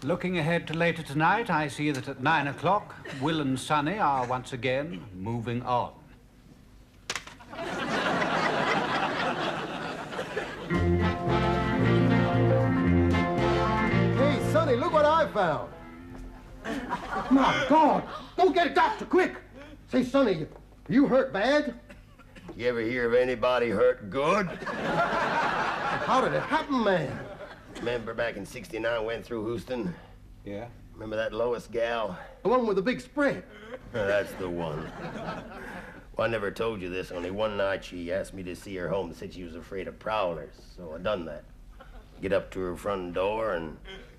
Looking ahead to later tonight, I see that at 9 o'clock, Will and Sonny are once again moving on. Hey, Sonny, look what I found. My God! Go get a doctor, quick! Say, Sonny, you hurt bad? You ever hear of anybody hurt good? How did it happen, man? Remember back in '69 went through Houston? Yeah? Remember that Lois gal? The one with the big spread. That's the one. Well, I never told you this. Only one night she asked me to see her home and said she was afraid of prowlers. So I done that. Get up to her front door and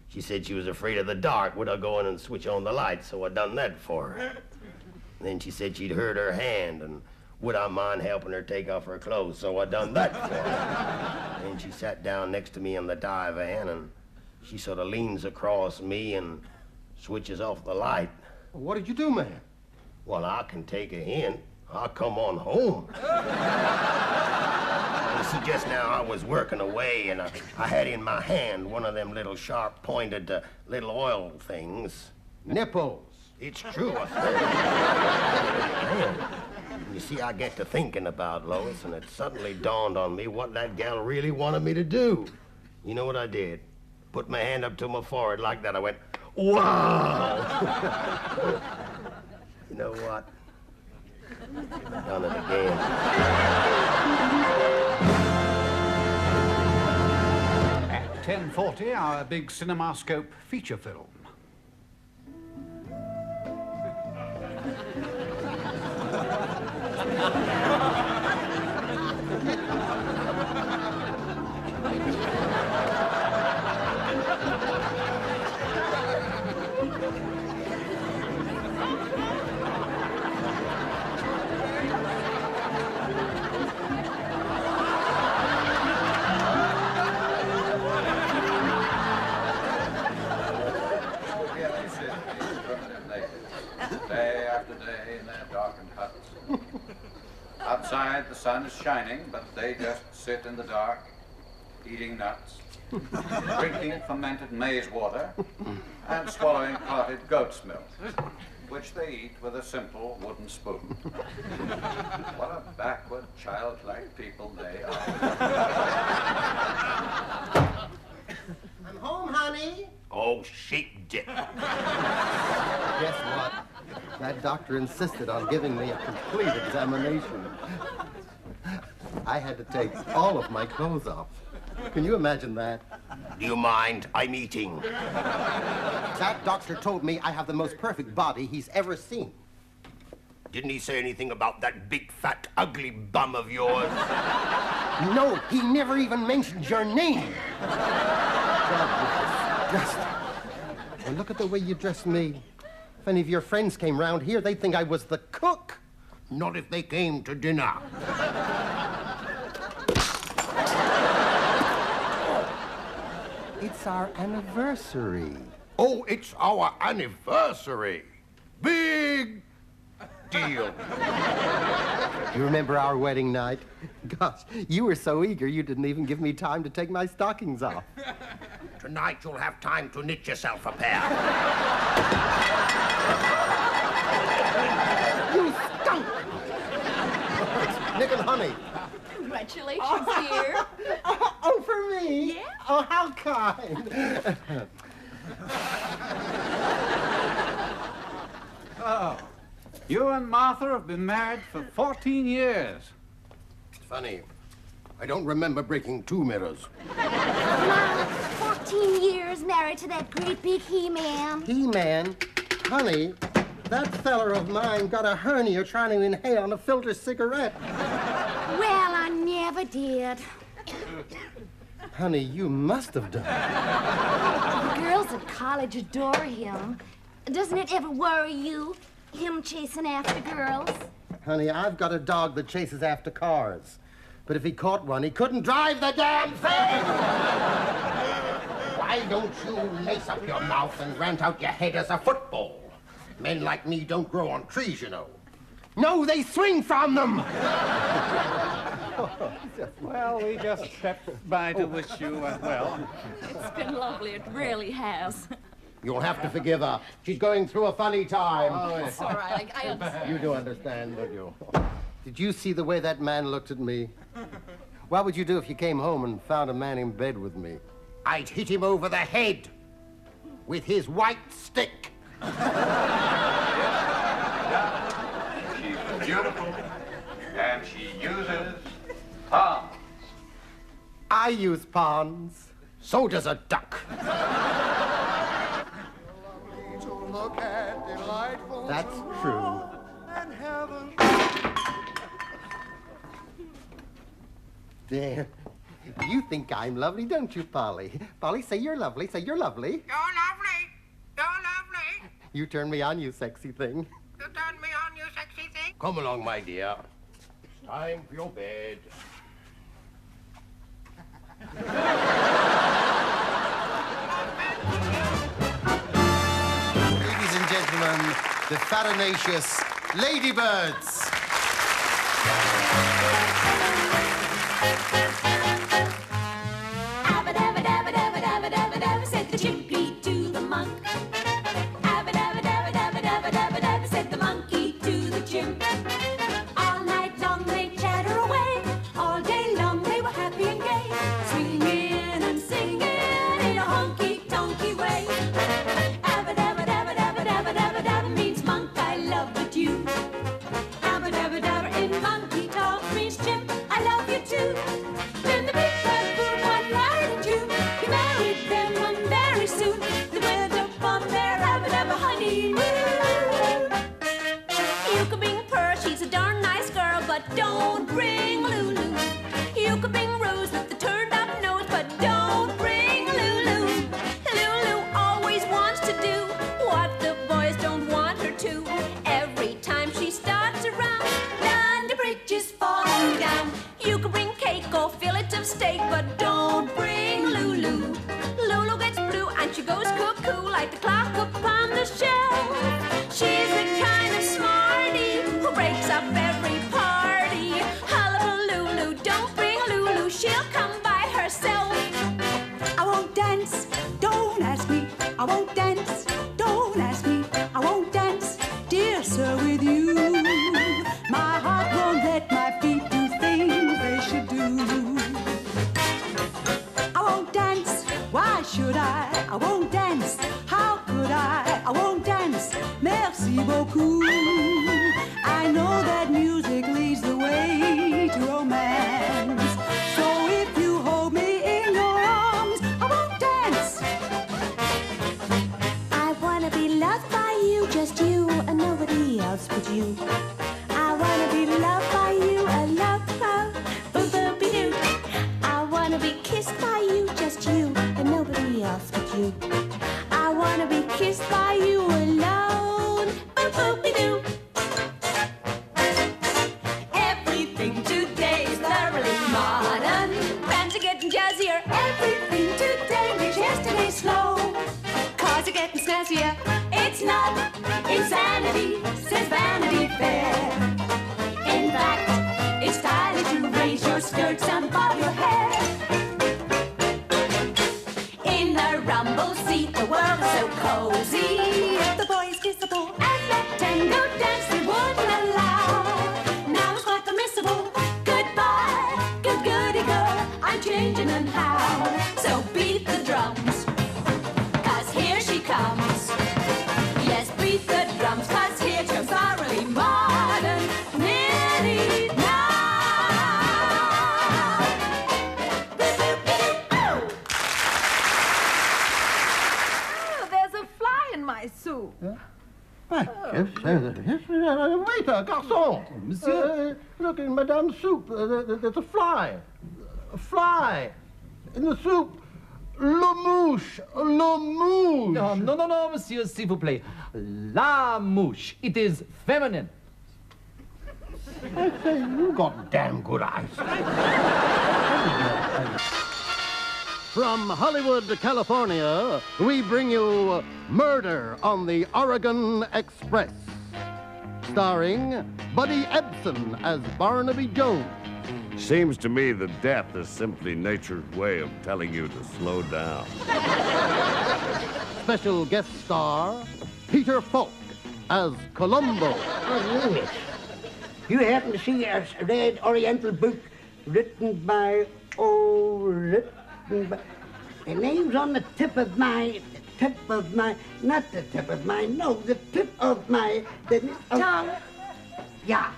she said she was afraid of the dark. Would I go in and switch on the lights? So I done that for her. And then she said she'd hurt her hand and would I mind helping her take off her clothes? So I done that for her. And she sat down next to me in the divan and she sort of leans across me and switches off the light. What did you do, man? Well, I can take a hint. I'll come on home. You see, just now I was working away and I had in my hand one of them little sharp-pointed little oil things. Nipples. It's true. You see, I get to thinking about Lois, and it suddenly dawned on me what that gal really wanted me to do. You know what I did? Put my hand up to my forehead like that. I went, wow! You know what? Done it again. At 10:40, our big CinemaScope feature film. Day after day in their darkened huts. Outside the sun is shining, but they just sit in the dark, eating nuts, drinking fermented maize water, and swallowing clotted goat's milk, which they eat with a simple wooden spoon. What a backward, childlike people they are. I'm home, honey. Oh, sheep dip. Guess what? That doctor insisted on giving me a complete examination. I had to take all of my clothes off. Can you imagine that? Do you mind? I'm eating. That doctor told me I have the most perfect body he's ever seen. Didn't he say anything about that big, fat, ugly bum of yours? No, he never even mentioned your name. God, you're disgusting. And look at the way you dressed me. If any of your friends came round here, they'd think I was the cook. Not if they came to dinner. It's our anniversary. Oh, it's our anniversary. Big deal. You remember our wedding night? Gosh, you were so eager you didn't even give me time to take my stockings off. Tonight you'll have time to knit yourself a pair. You skunk! Nick and Honey. Congratulations, dear. Oh, for me? Yeah. Oh, how kind. Oh, you and Martha have been married for 14 years. It's funny. I don't remember breaking 2 mirrors. Mom, 14 years married to that great big He-Man. He-Man? Honey, that feller of mine got a hernia trying to inhale a filter cigarette. Well, I never did. Honey, you must have done. The girls at college adore him. Doesn't it ever worry you, him chasing after girls? Honey, I've got a dog that chases after cars. But if he caught one, he couldn't drive the damn thing! Why don't you lace up your mouth and rant out your head as a football? Men like me don't grow on trees, you know. No, they swing from them. Well, we just stepped by to wish you well. It's been lovely. It really has. You'll have to forgive her. She's going through a funny time. It's all right. I understand. You do understand, don't you? Did you see the way that man looked at me? What would you do if you came home and found a man in bed with me? I'd hit him over the head with his white stick. She's beautiful, and she uses palms. I use pawns. So does a duck. That's true. There. You think I'm lovely, don't you, Polly? Polly, say you're lovely. Say you're lovely. You're lovely. You're lovely. You turn me on, you sexy thing. You turn me on, you sexy thing. Come along, my dear. Time for your bed. Ladies and gentlemen, the farinaceous ladybirds. Abba-dabba-dabba-dabba-dabba-dabba, said the chimpy to the monk. Abba-dabba-dabba-dabba-dabba-dabba, said the monkey to the chimp. All night long they chatter away. All day long they were happy and gay, swinging and singing in a honky-tonky way. Abba-dabba-dabba-dabba-dabba-dabba means monk, I love but you. Abba-dabba-dabba in monkey talk means chimp, I love you too. Then the big bird flew one night in June. He married them one very soon. They went up on their abba-dabba honeymoon. You could bring Pearl, she's a darn nice girl, but don't bring Lulu. You could bring Rose with the turned-up nose, but don't bring Lulu. Lulu always wants to do what the boys don't want her to. Every time she starts around, London Bridge is falling down. You could bring cake or fillet of steak, but don't bring Lulu. Lulu gets blue and she goes cuckoo like the clock upon the shelf. She's the kind of smarty who breaks up every party. Hullabaloo, don't bring Lulu, she'll come by herself. I won't dance, don't ask me. I won't dance, don't ask me. I won't dance, dear sir, with you. My heart won't let my feet do things they should do. I won't dance, why should I? I won't dance, how could I? I won't dance, merci beaucoup. I know that music leads the way to romance. So if you hold me in your arms, I won't dance. I wanna be loved by you, just you, and nobody else but you. I wanna be loved by you, a love, boop-boop-be-doo. I wanna be kissed by you, just you, and nobody else but you. I wanna be kissed by you alone, boop-boop-be-doo. Everything today is thoroughly modern. Bands are getting jazzier. Everything today makes yesterday slow. Cars are getting snazzier. It's not insanity, says Vanity Fair. In fact, it's stylish to raise your skirts and bob your hair. In the rumble seat, the world is so cozy. The boys kissable and let tango dance they wouldn't allow. Now it's quite permissible. Goodbye, good goody girl. I'm changing and how. So beat the drums, 'cause here she comes. Yes, beat the drums, 'cause here comes thoroughly modern Minnie now. Oh, there's a fly in my soup. Waiter, garçon. Monsieur? Look in Madame's soup. There's a fly. A fly. In the soup. Le mouche. Le mouche. No, monsieur, s'il vous plaît. La mouche. It is feminine. I say, you got damn good eyes. From Hollywood, California, we bring you Murder on the Oregon Express, starring Buddy Ebsen as Barnaby Jones. Seems to me that death is simply nature's way of telling you to slow down. Special guest star Peter Falk as Columbo. Oh, Lewis, you happen to see a red Oriental book written by, the name's on the tip of my, not the tip of my, no, the tip of my, Tongue. Yeah,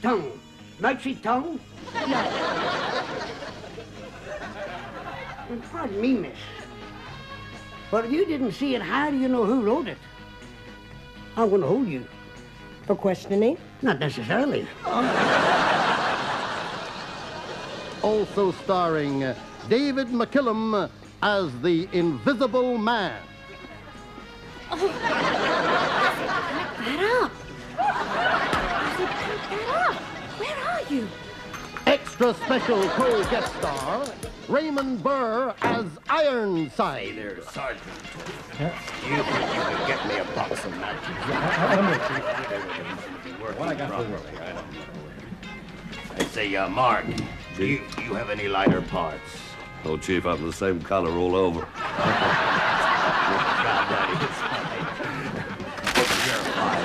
tongue. Might see tongue? No. Pardon me, miss. But if you didn't see it, how do you know who wrote it? I'm going to hold you. For questioning? Not necessarily. Also starring David McKillum as the Invisible Man. That up. Where are you? Extra special co-guest star Raymond Burr as Ironside. Hey there, Sergeant. You think you could get me a box of matches? What I got for you? I say, Mark, do you have any lighter parts? Oh, Chief, I'm the same color all over. God, that is fine. You're fine.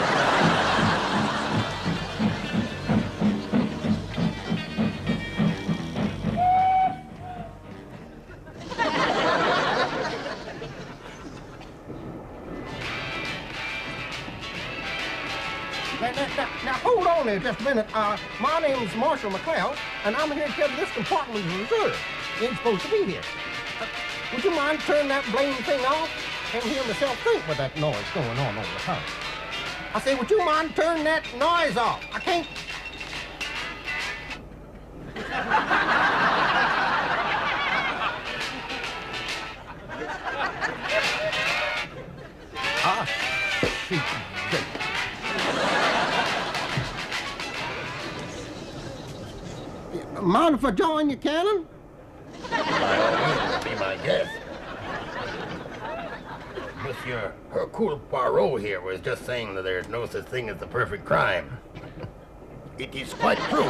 Now, hold on there just a minute. My name's Marshal McLeod, and I'm here to tell you this compartment is reserved. You ain't supposed to be here. Would you mind turning that blame thing off? I can't hear myself think with that noise going on over the house. I say, would you mind turning that noise off? I can't... Mind if I join you, Cannon? By all means, be my guest. Monsieur Hercule Poirot here was just saying that there's no such thing as the perfect crime. It is quite true.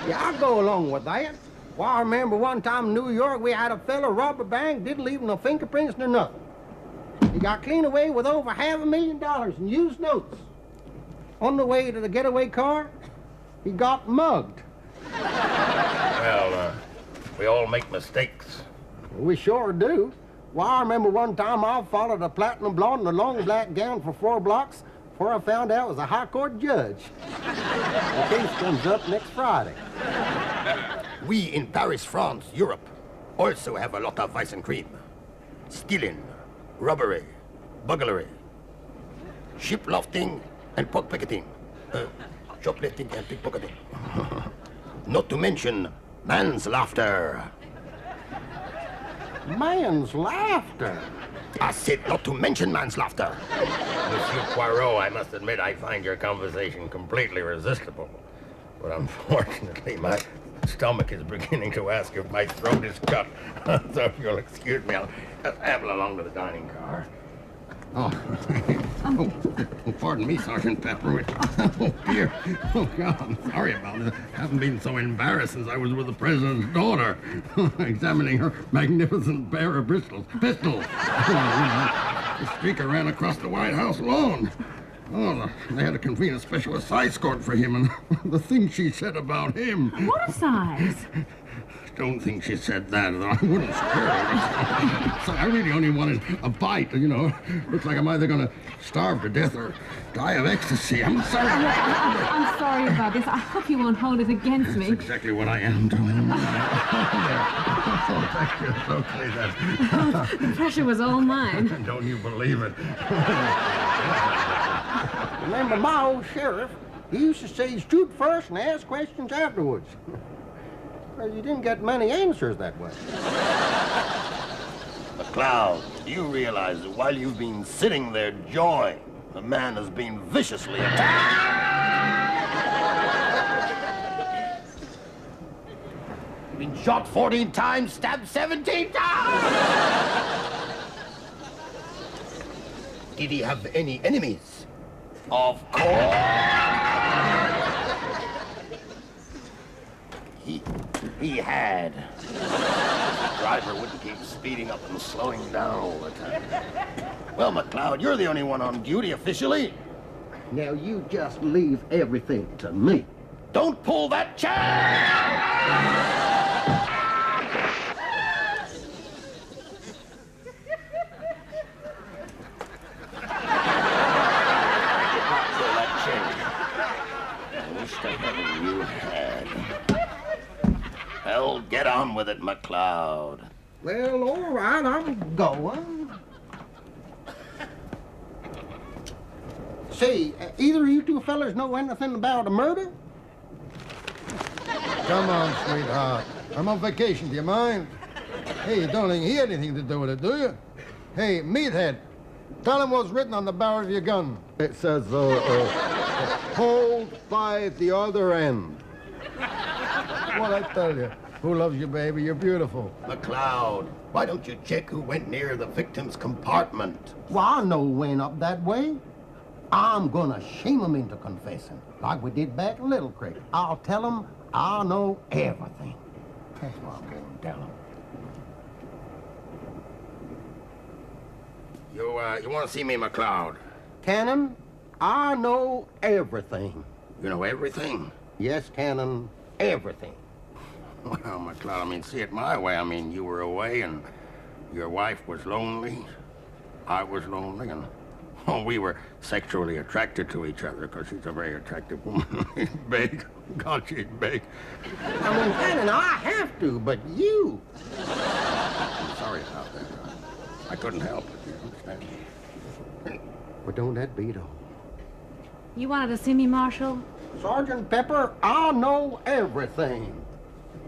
Yeah, I'll go along with that. Well, I remember one time in New York, we had a fella rob a bank, didn't leave no fingerprints nor nothing. He got clean away with over $500,000 in used notes. On the way to the getaway car, he got mugged. Well, we all make mistakes. We sure do. Well, I remember one time I followed a platinum blonde in a long black gown for 4 blocks before I found out it was a high court judge. The case comes up next Friday. We in Paris, France, Europe, also have a lot of vice and cream. Stealing, robbery, burglary, shiplofting, and pickpocketing. Shoplifting and pickpocketing. Not to mention manslaughter. Manslaughter? I said not to mention manslaughter. Monsieur Poirot, I must admit I find your conversation completely resistible. But unfortunately, my stomach is beginning to ask if my throat is cut. So if you'll excuse me, I'll just amble along to the dining car. Oh, pardon me, Sergeant Pepper. Oh, dear. Oh, God, I'm sorry about it. I haven't been so embarrassed since I was with the president's daughter, examining her magnificent pair of pistols. The speaker ran across the White House lawn. Oh, they had to convene a special size court for him, and the things she said about him. What size? Don't think she said that, though I wouldn't scare her. So I really only wanted a bite, you know. Looks like I'm either going to starve to death or die of ecstasy. I'm sorry. I'm sorry about this. I hope you won't hold it against me. That's exactly what I am doing. Oh, thank you. Okay, then. The pressure was all mine. Don't you believe it? Remember my old sheriff? He used to say, shoot first and ask questions afterwards. Well, you didn't get many answers that way. McLeod, do you realize that while you've been sitting there jawing, the man has been viciously attacked? Been shot 14 times, stabbed 17 times! Did he have any enemies? Of course! He had. The driver wouldn't keep speeding up and slowing down all the time. Well, McLeod, you're the only one on duty officially. Now you just leave everything to me. Don't pull that chair! You had. Well, get on with it, McLeod. Well, all right, I'm going. Say, either of you two fellas know anything about a murder? Come on, sweetheart. I'm on vacation, do you mind? Hey, you don't think he had anything to do with it, do you? Hey, meathead, tell him what's written on the barrel of your gun. It says, hold by the other end. What I tell you? Who loves you, baby? You're beautiful. McLeod, why don't you check who went near the victim's compartment? Well, I know who went up that way. I'm gonna shame him into confessing, like we did back in Little Creek. I'll tell him I know everything. That's what I'm gonna tell him. You want to see me, McLeod? Cannon, I know everything. You know everything? Yes, Cannon, everything. Well, McLeod, I mean, see it my way. I mean, you were away and your wife was lonely. I was lonely, and we were sexually attracted to each other because she's a very attractive woman. She's big. God, she's big. I mean, Cannon, I have to, but you. I'm sorry about that. I couldn't help it, you understand? But don't that beat all? You wanted to see me, Marshal? Sergeant Pepper, I know everything.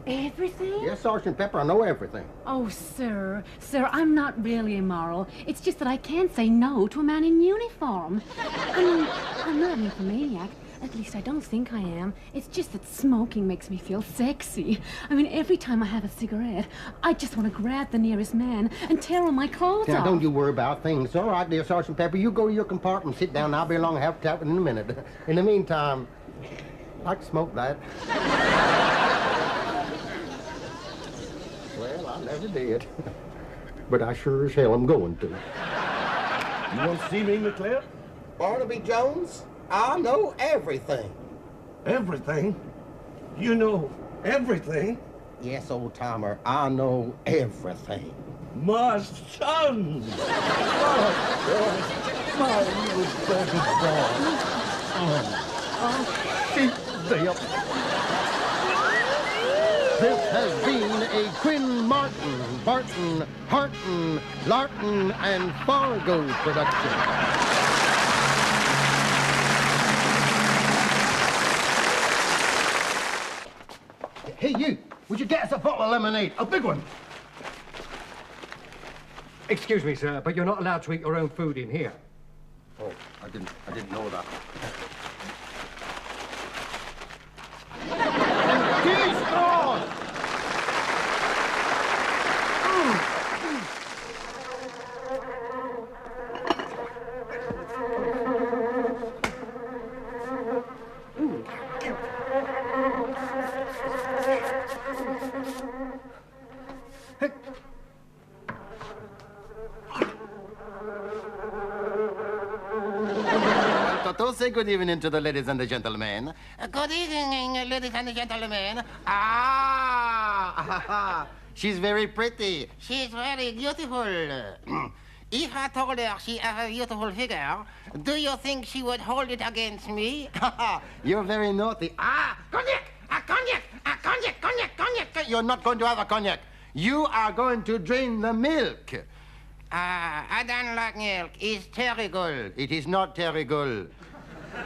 Everything? Yes, Sergeant Pepper, I know everything. Oh, sir, I'm not really immoral. It's just that I can't say no to a man in uniform. I mean, I'm not an nymphomaniac. At least I don't think I am. It's just that smoking makes me feel sexy. I mean, every time I have a cigarette, I just want to grab the nearest man and tear all my clothes off. Now, don't you worry about things. All right, dear Sergeant Pepper, you go to your compartment, sit down, I'll be along and have a chat in a minute. In the meantime, I can smoke that. Well, I never did. But I sure as hell am going to. You want to see me, McLeod? Barnaby Jones, I know everything. Everything? You know everything? Yes, old timer, I know everything. My son! My little baby boy. Sheep dip. This has been a Quinn Martin, Barton, Harton, Larton, and Fargo production. Hey, you! Would you get us a bottle of lemonade? A big one! Excuse me, sir, but you're not allowed to eat your own food in here. Oh, I didn't know that. He's gone! Say good evening to the ladies and the gentlemen. Good evening, ladies and gentlemen. Ah! She's very pretty. She's very beautiful. If I told her she has a beautiful figure, do you think she would hold it against me? You're very naughty. Ah! Cognac! A cognac! A cognac! Cognac! Cognac! You're not going to have a cognac. You are going to drain the milk. I don't like milk. It's terrible. It is not terrible.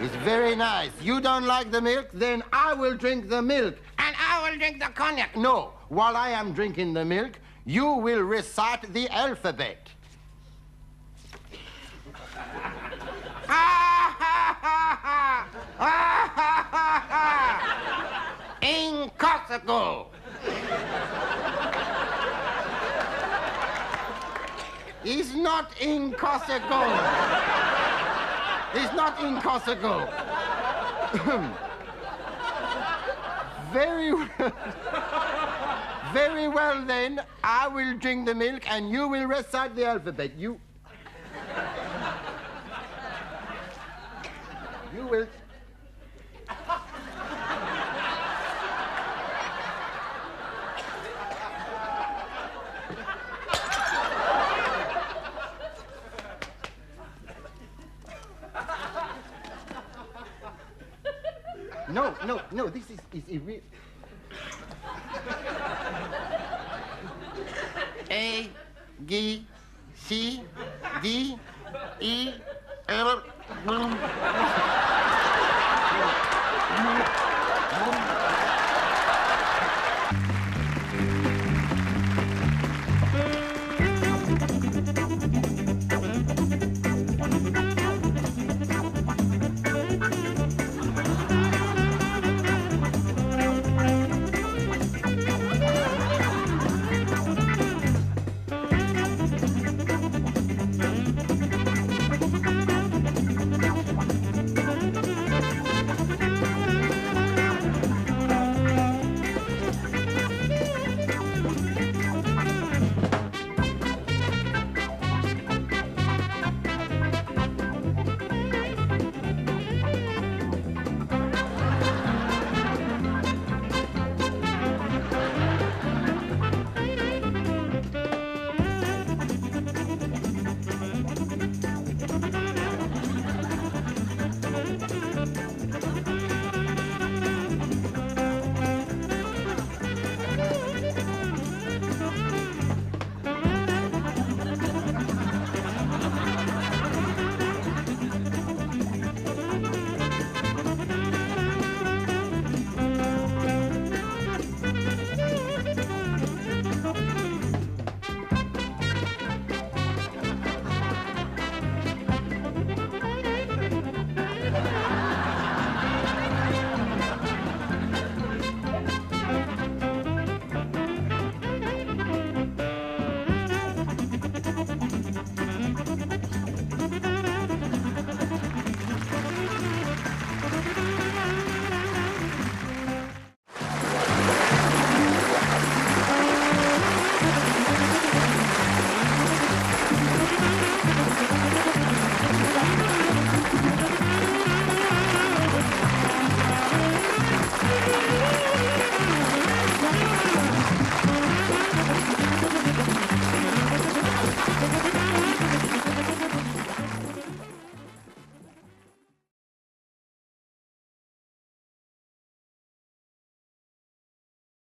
It's very nice. You don't like the milk? Then I will drink the milk. And I will drink the cognac. No. While I am drinking the milk, you will recite the alphabet. Incorsical. It's not incorsical. It's not incorsical. Very well. Very well, then. I will drink the milk, and you will recite the alphabet. You will... No, this is real. A, G, C, D, E, L.